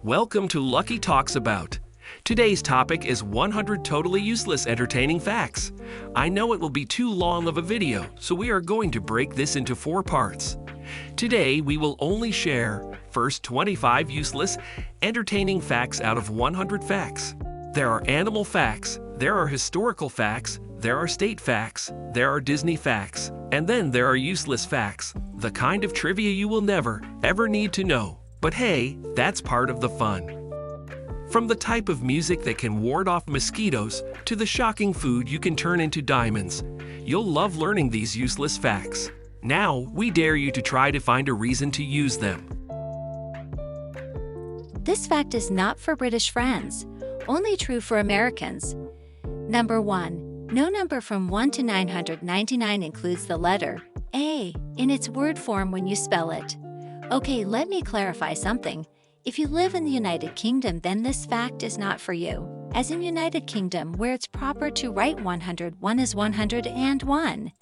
Welcome to Lucky Talks About. Today's topic is 100 totally useless entertaining facts. I know it will be too long of a video, so we are going to break this into 4 parts. Today, we will only share first 25 useless, entertaining facts out of 100 facts. There are animal facts, there are historical facts, there are state facts, there are Disney facts, and then there are useless facts, the kind of trivia you will never, ever need to know. But hey, that's part of the fun. From the type of music that can ward off mosquitoes to the shocking food you can turn into diamonds, you'll love learning these useless facts. Now, we dare you to try to find a reason to use them. This fact is not for British friends, only true for Americans. Number 1. No number from 1 to 999 includes the letter A in its word form when you spell it. Okay, let me clarify something. If you live in the United Kingdom, then this fact is not for you. As in United Kingdom, where it's proper to write 100, 1 is 101.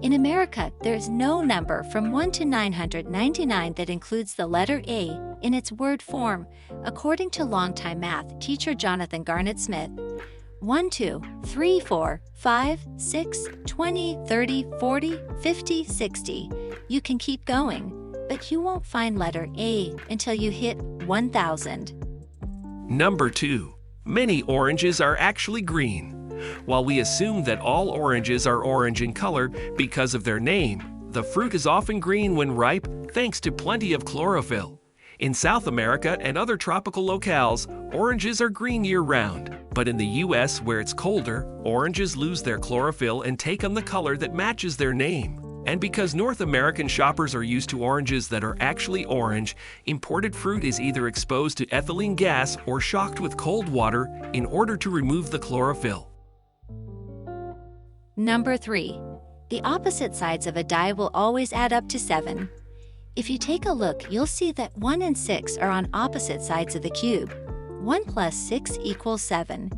In America, there is no number from 1 to 999 that includes the letter A in its word form, according to longtime math teacher Jonathan Garnett Smith. 1, 2, 3, 4, 5, 6, 20, 30, 40, 50, 60. You can keep going, but you won't find letter A until you hit 1,000. Number 2. Many oranges are actually green. While we assume that all oranges are orange in color because of their name, the fruit is often green when ripe thanks to plenty of chlorophyll. In South America and other tropical locales, oranges are green year-round. But in the US, where it's colder, oranges lose their chlorophyll and take on the color that matches their name. And because North American shoppers are used to oranges that are actually orange, imported fruit is either exposed to ethylene gas or shocked with cold water in order to remove the chlorophyll. Number 3. The opposite sides of a die will always add up to 7. If you take a look, you'll see that 1 and 6 are on opposite sides of the cube. 1 plus 6 equals 7.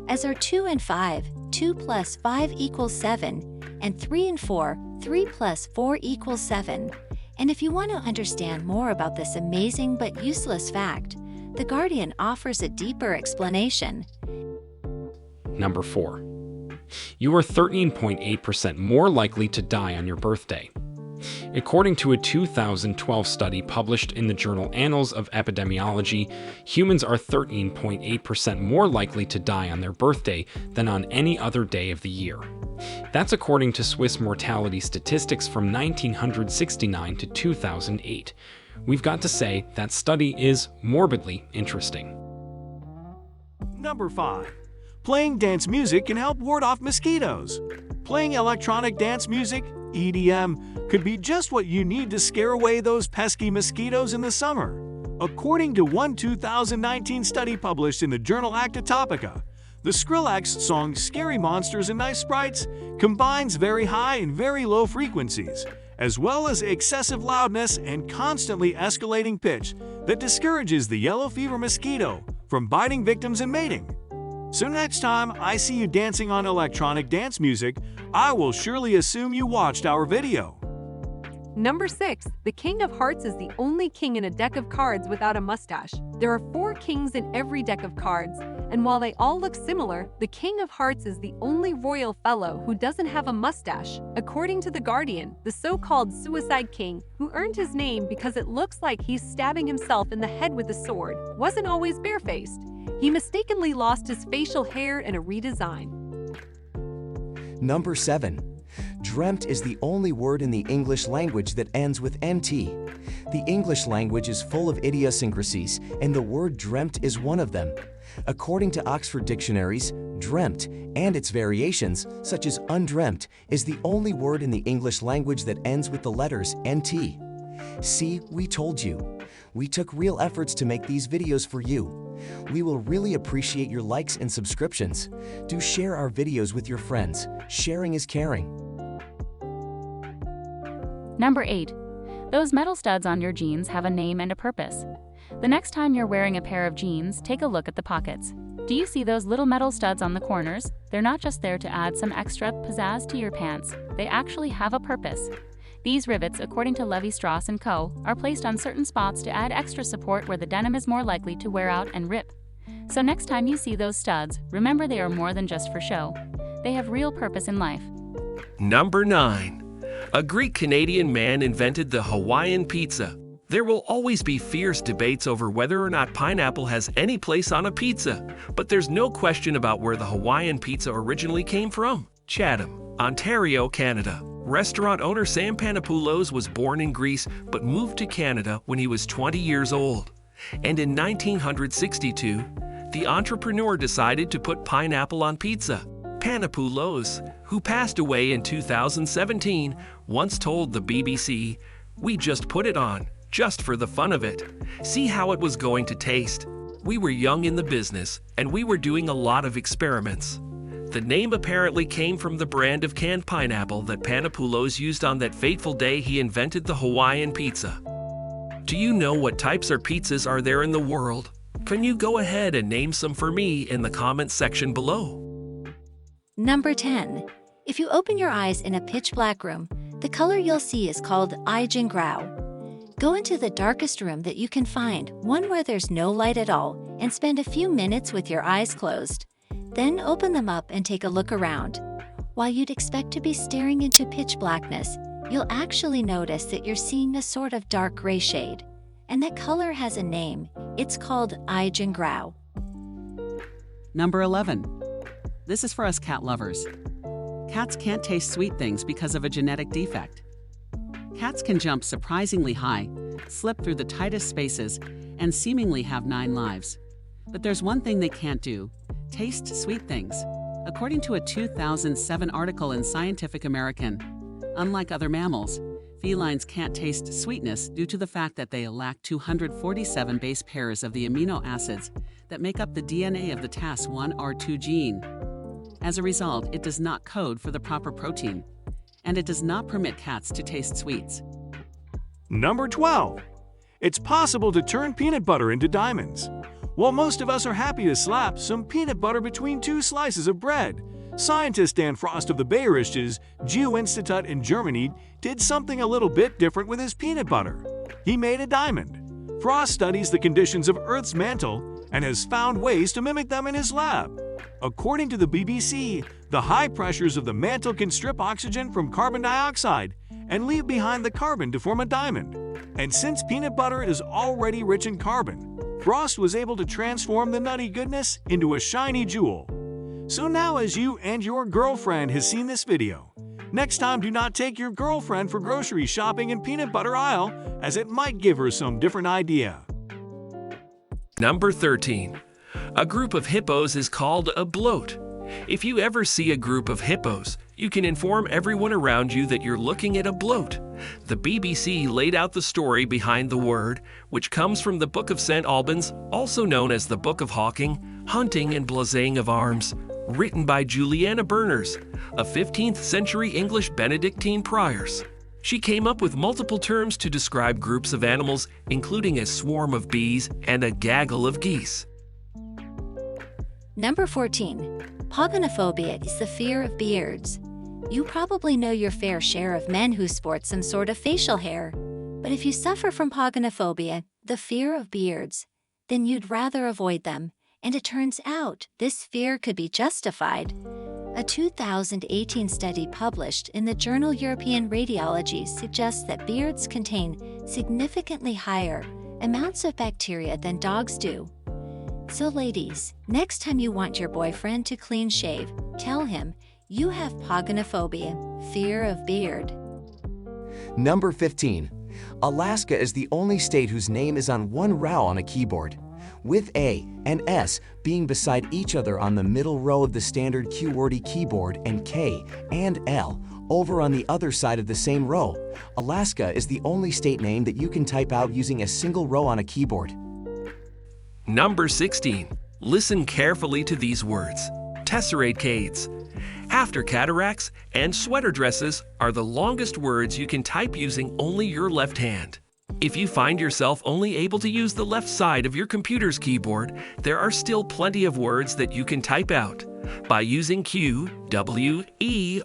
As are 2 and 5, 2 plus 5 equals 7. And 3 and 4, 3 plus 4 equals 7. And if you want to understand more about this amazing but useless fact, The Guardian offers a deeper explanation. Number 4. You are 13.8% more likely to die on your birthday. According to a 2012 study published in the journal Annals of Epidemiology, humans are 13.8% more likely to die on their birthday than on any other day of the year. That's according to Swiss mortality statistics from 1969 to 2008. We've got to say that study is morbidly interesting. Number 5. Playing dance music can help ward off mosquitoes. Playing electronic dance music, EDM, could be just what you need to scare away those pesky mosquitoes in the summer. According to one 2019 study published in the journal Acta Topica, the Skrillex song Scary Monsters and Nice Sprites combines very high and very low frequencies, as well as excessive loudness and constantly escalating pitch that discourages the yellow fever mosquito from biting victims and mating. So next time I see you dancing on electronic dance music, I will surely assume you watched our video. Number 6. The King of Hearts is the only king in a deck of cards without a mustache. There are 4 kings in every deck of cards, and while they all look similar, the King of Hearts is the only royal fellow who doesn't have a mustache. According to The Guardian, the so-called Suicide King, who earned his name because it looks like he's stabbing himself in the head with a sword, wasn't always barefaced. He mistakenly lost his facial hair in a redesign. Number 7. Dreamt is the only word in the English language that ends with MT. The English language is full of idiosyncrasies, and the word dreamt is one of them. According to Oxford dictionaries, dreamt and its variations, such as undreamt, is the only word in the English language that ends with the letters NT. See, we told you. We took real efforts to make these videos for you. We will really appreciate your likes and subscriptions. Do share our videos with your friends. Sharing is caring. Number 8. Those metal studs on your jeans have a name and a purpose. The next time you're wearing a pair of jeans, take a look at the pockets. Do you see those little metal studs on the corners? They're not just there to add some extra pizzazz to your pants. They actually have a purpose. These rivets, according to Levi-Strauss & Co., are placed on certain spots to add extra support where the denim is more likely to wear out and rip. So next time you see those studs, remember they are more than just for show. They have real purpose in life. Number 9. A Greek-Canadian man invented the Hawaiian pizza. There will always be fierce debates over whether or not pineapple has any place on a pizza, but there's no question about where the Hawaiian pizza originally came from. Chatham, Ontario, Canada. Restaurant owner Sam Panopoulos was born in Greece but moved to Canada when he was 20 years old. And in 1962, the entrepreneur decided to put pineapple on pizza. Panopoulos, who passed away in 2017, once told the BBC, "We just put it on, just for the fun of it. See how it was going to taste. We were young in the business, and we were doing a lot of experiments." The name apparently came from the brand of canned pineapple that Panopoulos used on that fateful day he invented the Hawaiian pizza. Do you know what types of pizzas are there in the world? Can you go ahead and name some for me in the comments section below? Number 10. If you open your eyes in a pitch-black room, the color you'll see is called Ijen Grau. Go into the darkest room that you can find, one where there's no light at all, and spend a few minutes with your eyes closed. Then open them up and take a look around. While you'd expect to be staring into pitch blackness, you'll actually notice that you're seeing a sort of dark gray shade. And that color has a name. It's called Ijen Grau. Number 11. This is for us cat lovers. Cats can't taste sweet things because of a genetic defect. Cats can jump surprisingly high, slip through the tightest spaces, and seemingly have 9 lives. But there's one thing they can't do: taste sweet things. According to a 2007 article in Scientific American, unlike other mammals, felines can't taste sweetness due to the fact that they lack 247 base pairs of the amino acids that make up the DNA of the TAS1R2 gene. As a result, it does not code for the proper protein, and it does not permit cats to taste sweets. Number 12. It's possible to turn peanut butter into diamonds. While most of us are happy to slap some peanut butter between 2 slices of bread, scientist Dan Frost of the Bayerisches Geoinstitut in Germany did something a little bit different with his peanut butter. He made a diamond. Frost studies the conditions of Earth's mantle and has found ways to mimic them in his lab. According to the BBC, the high pressures of the mantle can strip oxygen from carbon dioxide and leave behind the carbon to form a diamond. And since peanut butter is already rich in carbon, Frost was able to transform the nutty goodness into a shiny jewel. So now, as you and your girlfriend has seen this video, next time do not take your girlfriend for grocery shopping in peanut butter aisle, as it might give her some different idea. Number 13. A group of hippos is called a bloat. If you ever see a group of hippos, you can inform everyone around you that you're looking at a bloat. The BBC laid out the story behind the word, which comes from the Book of St. Albans, also known as the Book of Hawking, Hunting and Blazing of Arms, written by Juliana Berners, a 15th century English Benedictine prioress. She came up with multiple terms to describe groups of animals, including a swarm of bees and a gaggle of geese. Number 14. Poganophobia is the fear of beards. You probably know your fair share of men who sport some sort of facial hair. But if you suffer from poganophobia, the fear of beards, then you'd rather avoid them. And it turns out this fear could be justified. A 2018 study published in the journal European Radiology suggests that beards contain significantly higher amounts of bacteria than dogs do. So ladies, next time you want your boyfriend to clean shave, tell him you have poganophobia, fear of beard. Number 15. Alaska is the only state whose name is on one row on a keyboard, with A and S being beside each other on the middle row of the standard QWERTY keyboard and K and L over on the other side of the same row. Alaska is the only state name that you can type out using a single row on a keyboard. Number 16. Listen carefully to these words. Tesseradecades. After cataracts and sweater dresses are the longest words you can type using only your left hand. If you find yourself only able to use the left side of your computer's keyboard, there are still plenty of words that you can type out by using QWERTY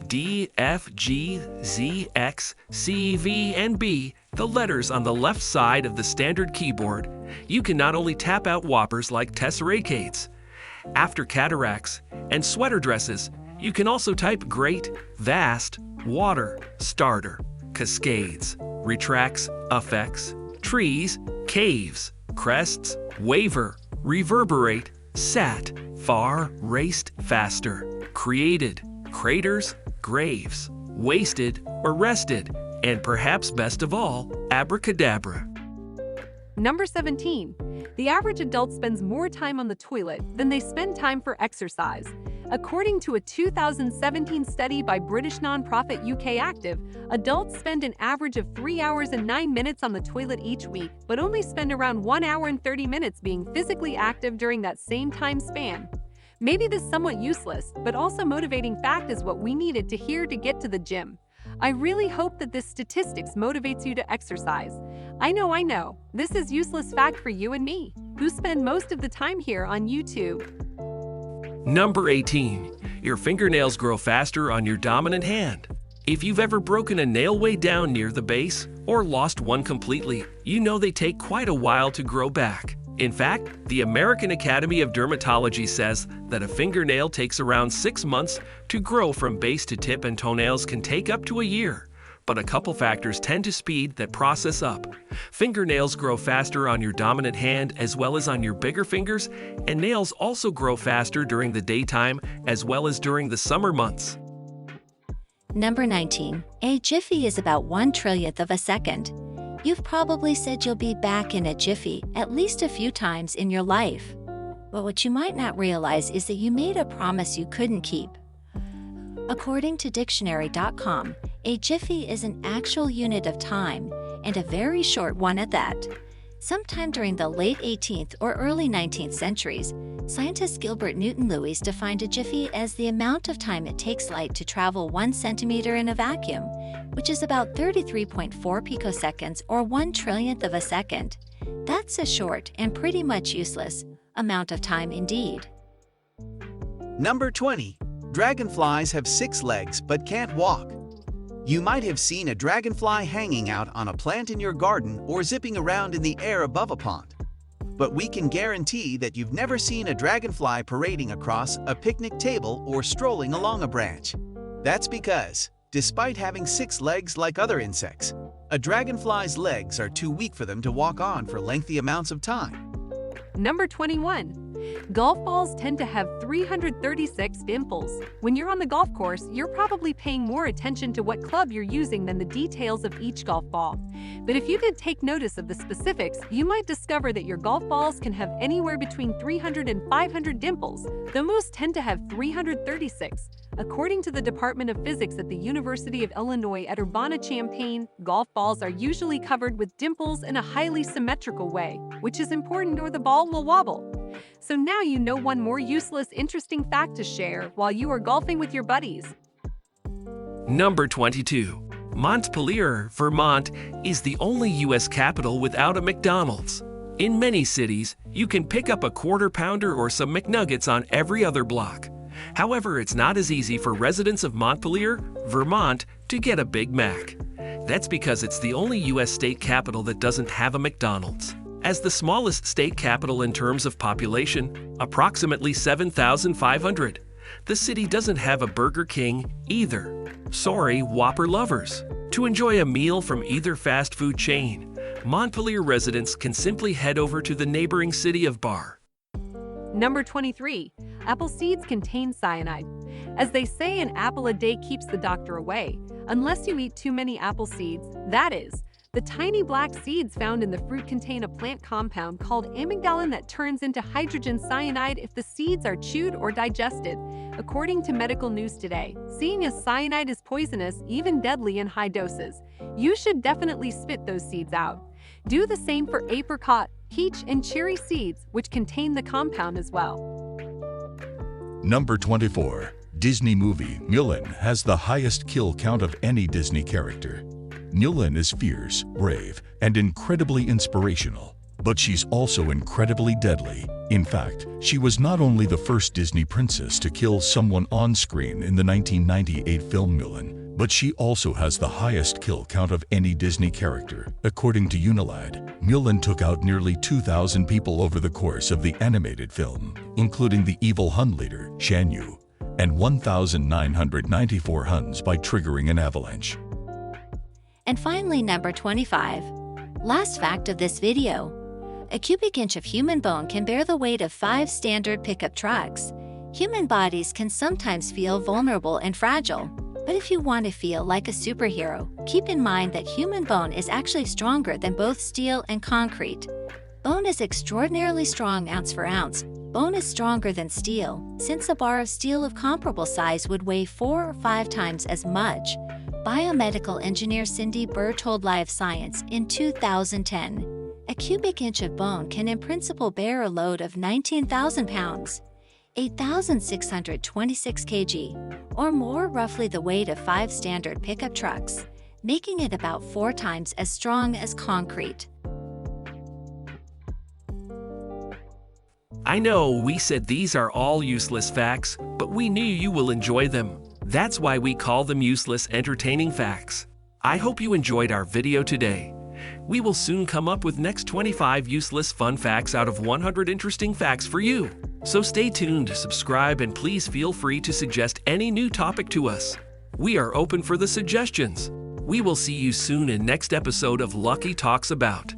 D, F, G, Z, X, C, V, and B, the letters on the left side of the standard keyboard, you can not only tap out whoppers like tesseracades, after cataracts, and sweater dresses, you can also type great, vast, water, starter, cascades, retracts, effects, trees, caves, crests, waver, reverberate, sat, far, raced, faster, created, craters, graves, wasted, or rested, and perhaps best of all, abracadabra. Number 17. The average adult spends more time on the toilet than they spend time for exercise. According to a 2017 study by British nonprofit UK Active, adults spend an average of 3 hours and 9 minutes on the toilet each week, but only spend around 1 hour and 30 minutes being physically active during that same time span. Maybe this somewhat useless, but also motivating fact is what we needed to hear to get to the gym. I really hope that this statistics motivates you to exercise. I know, this is useless fact for you and me, who spend most of the time here on YouTube. Number 18. Your fingernails grow faster on your dominant hand. If you've ever broken a nail way down near the base, or lost one completely, you know they take quite a while to grow back. In fact, the American Academy of Dermatology says that a fingernail takes around 6 months to grow from base to tip, and toenails can take up to a year. But a couple factors tend to speed that process up. Fingernails grow faster on your dominant hand as well as on your bigger fingers, and nails also grow faster during the daytime as well as during the summer months. Number 19. A jiffy is about 1/1,000,000th of a second. You've probably said you'll be back in a jiffy at least a few times in your life. But what you might not realize is that you made a promise you couldn't keep. According to dictionary.com, a jiffy is an actual unit of time, and a very short one at that. Sometime during the late 18th or early 19th centuries, scientist Gilbert Newton Lewis defined a jiffy as the amount of time it takes light to travel 1 centimeter in a vacuum, which is about 33.4 picoseconds or 1/1,000,000th of a second. That's a short and pretty much useless amount of time indeed. Number 20. Dragonflies have 6 legs but can't walk. You might have seen a dragonfly hanging out on a plant in your garden or zipping around in the air above a pond. But we can guarantee that you've never seen a dragonfly parading across a picnic table or strolling along a branch. That's because, despite having 6 legs like other insects, a dragonfly's legs are too weak for them to walk on for lengthy amounts of time. Number 21. Golf balls tend to have 336 dimples. When you're on the golf course, you're probably paying more attention to what club you're using than the details of each golf ball. But if you did take notice of the specifics, you might discover that your golf balls can have anywhere between 300 and 500 dimples, though most tend to have 336. According to the Department of Physics at the University of Illinois at Urbana-Champaign, golf balls are usually covered with dimples in a highly symmetrical way, which is important or the ball will wobble. So now you know one more useless, interesting fact to share while you are golfing with your buddies. Number 22. Montpelier, Vermont is the only U.S. capital without a McDonald's. In many cities, you can pick up a quarter pounder or some McNuggets on every other block. However, it's not as easy for residents of Montpelier, Vermont, to get a Big Mac. That's because it's the only U.S. state capital that doesn't have a McDonald's. As the smallest state capital in terms of population, approximately 7,500, the city doesn't have a Burger King either. Sorry, Whopper lovers. To enjoy a meal from either fast food chain, Montpelier residents can simply head over to the neighboring city of Barre. Number 23. Apple seeds contain cyanide. As they say, an apple a day keeps the doctor away, unless you eat too many apple seeds, that is. The tiny black seeds found in the fruit contain a plant compound called amygdalin that turns into hydrogen cyanide if the seeds are chewed or digested. According to Medical News Today, seeing as cyanide is poisonous, even deadly in high doses, you should definitely spit those seeds out. Do the same for apricot, peach, and cherry seeds, which contain the compound as well. Number 24. Disney movie Mulan has the highest kill count of any Disney character. Mulan is fierce, brave, and incredibly inspirational, but she's also incredibly deadly. In fact, she was not only the first Disney princess to kill someone on screen in the 1998 film Mulan, but she also has the highest kill count of any Disney character. According to Unilad, Mulan took out nearly 2,000 people over the course of the animated film, including the evil Hun leader, Shan Yu, and 1,994 Huns by triggering an avalanche. And finally, number 25. Last fact of this video. A cubic inch of human bone can bear the weight of 5 standard pickup trucks. Human bodies can sometimes feel vulnerable and fragile, but if you want to feel like a superhero, keep in mind that human bone is actually stronger than both steel and concrete. Bone is extraordinarily strong ounce for ounce. Bone is stronger than steel, since a bar of steel of comparable size would weigh 4 or 5 times as much. Biomedical engineer Cindy Burr told Live Science in 2010. A cubic inch of bone can in principle bear a load of 19,000 pounds, 8,626 kg, or more, roughly the weight of 5 standard pickup trucks, making it about 4 times as strong as concrete. I know we said these are all useless facts, but we knew you will enjoy them. That's why we call them useless entertaining facts. I hope you enjoyed our video today. We will soon come up with next 25 useless fun facts out of 100 interesting facts for you. So stay tuned, subscribe, and please feel free to suggest any new topic to us. We are open for the suggestions. We will see you soon in next episode of Lucky Talks About.